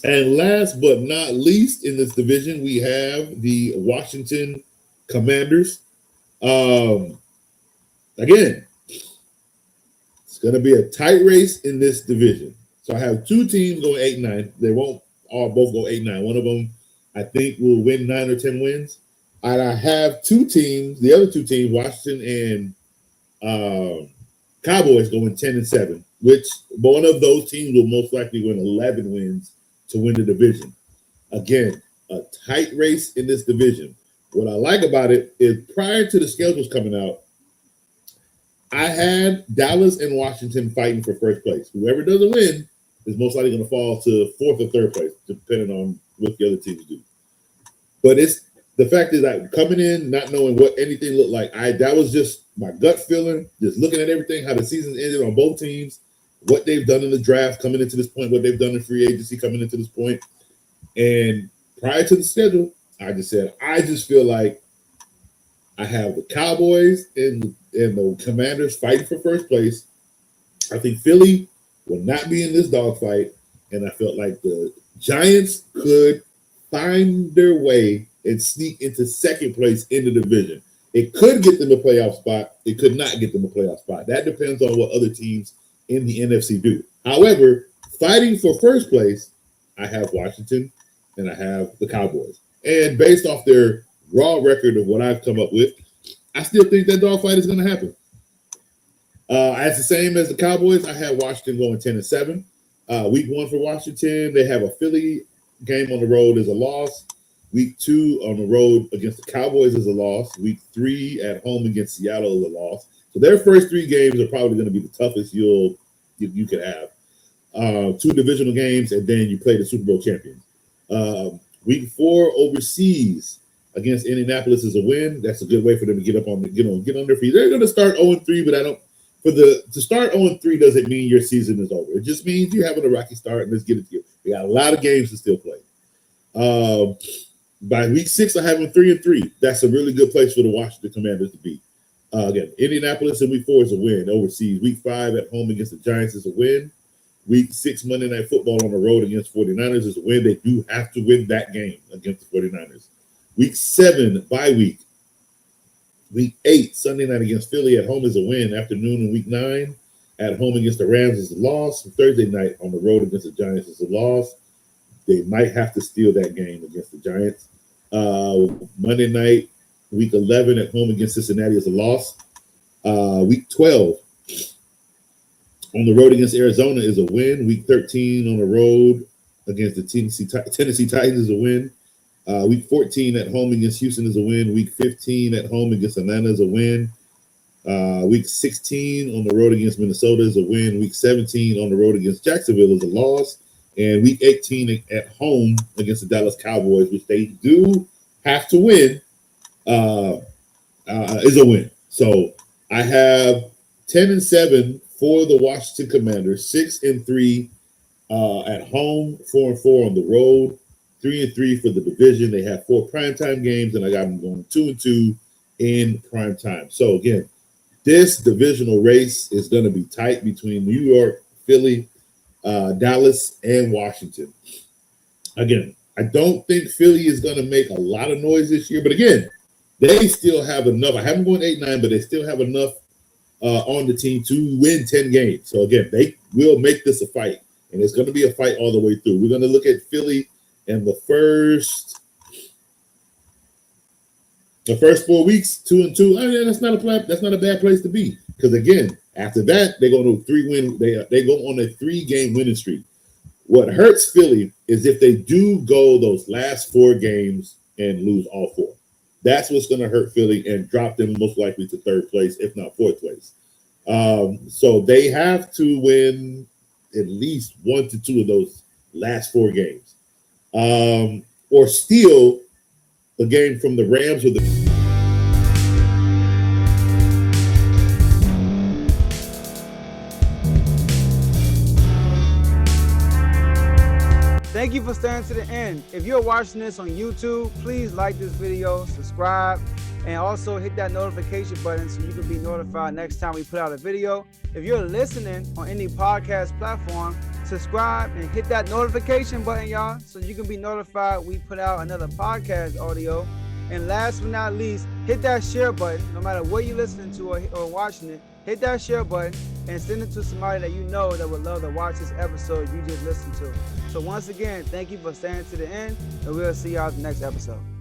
And last but not least in this division, we have the Washington Commanders. Um, Again, it's going to be a tight race in this division. So I have two teams going 8-9. They won't all both go 8-9. One of them, I think, will win 9 or 10 wins. And I have two teams, the other two teams, Washington and Cowboys, going 10-7, which one of those teams will most likely win 11 wins to win the division. Again, a tight race in this division. What I like about it is prior to the schedules coming out, I had Dallas and Washington fighting for first place. Whoever doesn't win is most likely going to fall to fourth or third place, depending on what the other teams do. But it's the fact is that coming in, not knowing what anything looked like, that was just my gut feeling, just looking at everything, how the season's ended on both teams, what they've done in the draft coming into this point, what they've done in free agency coming into this point. And prior to the schedule, I just said, I just feel like I have the Cowboys and the Commanders fighting for first place. I think Philly will not be in this dogfight, and I felt like the Giants could find their way and sneak into second place in the division. It could get them a playoff spot. It could not get them a playoff spot. That depends on what other teams in the NFC do. However, fighting for first place, I have Washington and I have the Cowboys. And based off their raw record of what I've come up with, I still think that dogfight is going to happen. As the same as the Cowboys, I have Washington going 10-7. Week 1 for Washington, they have a Philly game on the road is a loss. Week 2 on the road against the Cowboys is a loss. Week 3 at home against Seattle is a loss. So their first 3 games are probably going to be the toughest you could have. 2 divisional games, and then you play the Super Bowl champions. Week 4 overseas against Indianapolis is a win. That's a good way for them to get on their feet. They're going to start 0-3, but to start 0-3 doesn't mean your season is over. It just means you're having a rocky start, and let's get it together. We got a lot of games to still play. By week 6, I have them 3-3. That's a really good place for the Washington Commanders to be. Again, Indianapolis in week 4 is a win overseas. Week 5 at home against the Giants is a win. Week 6 Monday Night Football on the road against 49ers is a win. They do have to win that game against the 49ers. Week 7, bye week. Week 8, Sunday night against Philly at home is a win. Afternoon in week 9, at home against the Rams is a loss. Thursday night on the road against the Giants is a loss. They might have to steal that game against the Giants. Monday night, week 11 at home against Cincinnati is a loss. Week 12 on the road against Arizona is a win. Week 13 on the road against the Tennessee Titans is a win. Week 14 at home against Houston is a win. Week 15 at home against Atlanta is a win. Week 16 on the road against Minnesota is a win. Week 17 on the road against Jacksonville is a loss. And week 18 at home against the Dallas Cowboys, which they do have to win, is a win. So I have 10-7 for the Washington Commanders, 6-3 at home, 4-4 on the road, 3-3 for the division. They have 4 primetime games, and I got them going 2-2 in primetime. So again, this divisional race is going to be tight between New York, Philly, Dallas, and Washington. Again, I don't think Philly is going to make a lot of noise this year, but again, they still have enough. I haven't gone 8-9, but they still have enough on the team to win 10 games. So again, they will make this a fight, and it's going to be a fight all the way through. We're going to look at Philly in the first 4 weeks, 2-2. I mean, that's not a bad place to be, because again, after that, they go on a 3-win. They go on a 3-game winning streak. What hurts Philly is if they do go those last 4 games and lose all 4. That's what's going to hurt Philly and drop them most likely to 3rd place, if not 4th place. So they have to win at least 1 to 2 of those last 4 games, or steal a game from the Rams or the. Thank you for staying to the end. If you're watching this on YouTube, please like this video, subscribe, and also hit that notification button so you can be notified next time we put out a video. If you're listening on any podcast platform, subscribe, and hit that notification button, y'all, so you can be notified we put out another podcast audio. And last but not least, hit that share button. No matter what you're listening to or watching it, hit that share button and send it to somebody that you know that would love to watch this episode you just listened to. So once again, thank you for staying to the end, and we'll see y'all in the next episode.